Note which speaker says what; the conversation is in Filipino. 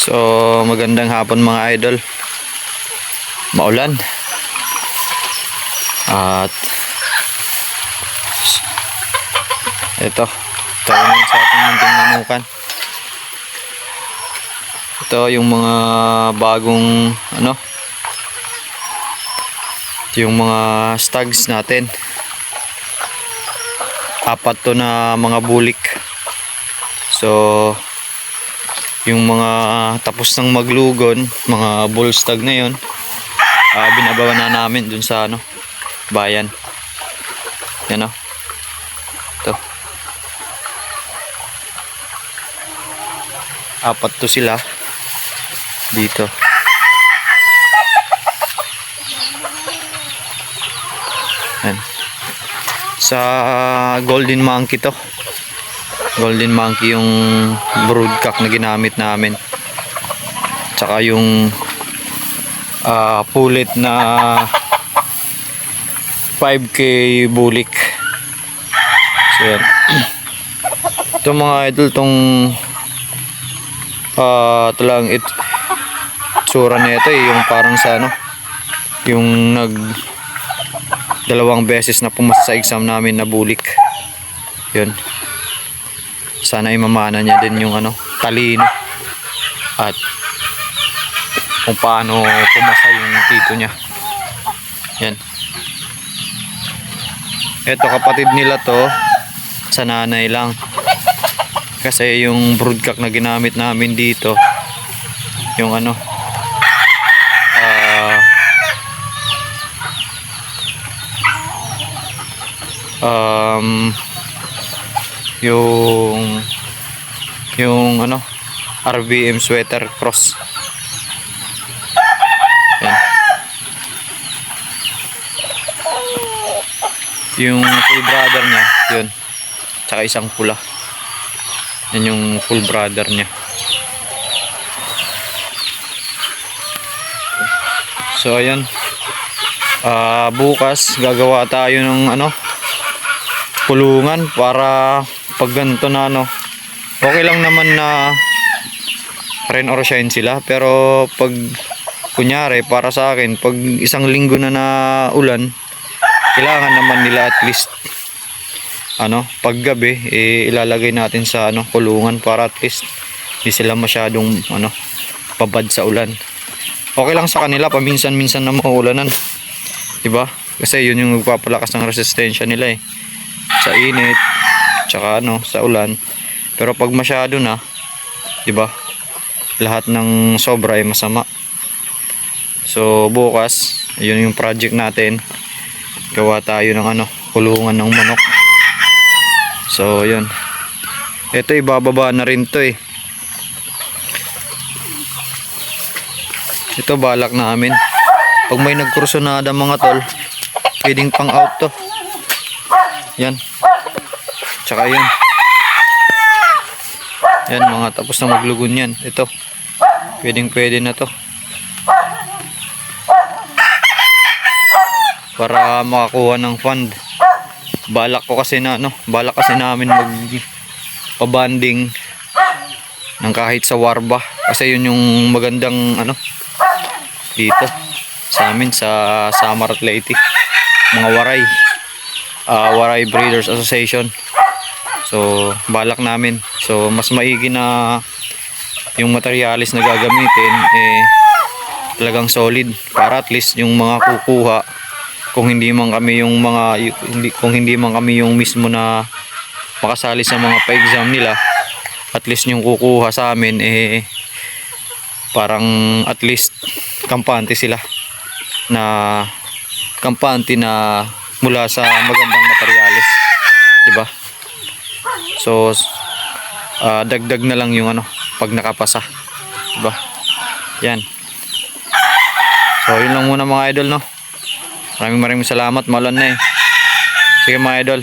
Speaker 1: So magandang hapon mga idol. Maulan. At ito yung sa ating munting manukan. Ito yung mga bagong yung mga stags natin. Apat to na mga bulik. So yung mga tapos ng maglugon, mga bull stag na yun, binabawa na namin dun sa bayan. Yan ito. Apat to sila dito. Yan. Sa golden monkey to. Golden monkey yung broodcock na ginamit namin. Tsaka yung pulit na 5K bulik. So yan. Ito mga idol, tong ito lang tsura na ito yung parang sa yung dalawang beses na pumasa sa exam namin na bulik. Yun. Sana ay mamana niya din yung talino at kung paano pumasa yung tito niya. Yan. Ito kapatid nila to, sa nanay lang. Kasi yung broodcock na ginamit namin dito, yung yung RBM sweater cross. Yan. Yung full brother niya yun, tsaka isang pula. Yan yung full brother niya. So ayan, bukas gagawa tayo ng kulungan para pag ganito na okay lang naman na rain or shine sila, pero pag kunyari para sa akin, pag isang linggo na ulan, kailangan naman nila at least pag gabi ilalagay natin sa kulungan para at least hindi sila masyadong pabad sa ulan. Okay lang sa kanila paminsan-minsan na maulanan, diba? Kasi yun yung magpapalakas ng resistensya nila sa init tsaka sa ulan. Pero pag masyado na, diba, lahat ng sobra ay masama. So bukas, yun yung project natin. Gawa tayo ng kulungan ng manok. So yun. Ito ibababa na rin to Ito balak namin. Pag may nagkursunada mga tol, pwedeng pang out to. Yan. Tsaka yun. Yan mga tapos na maglugon yan. Ito. Pwede na to. Para makakuha ng fund. Balak kasi namin magpabanding ng kahit sa Warba. Kasi yun yung magandang dito sa amin sa Samar at Leyte. Mga Waray Breeders Association. So balak namin, so mas maigi na yung materialis na gagamitin talagang solid, para at least yung mga kukuha, kung hindi man kami yung mismo na makasali sa mga pa-exam nila, at least yung kukuha sa amin parang at least kampante sila na mula sa magandang materialis, diba? So dagdag na lang yung pag nakapasa, diba? Yan. So yun lang muna mga idol, maraming salamat. Maulan na Sige mga idol.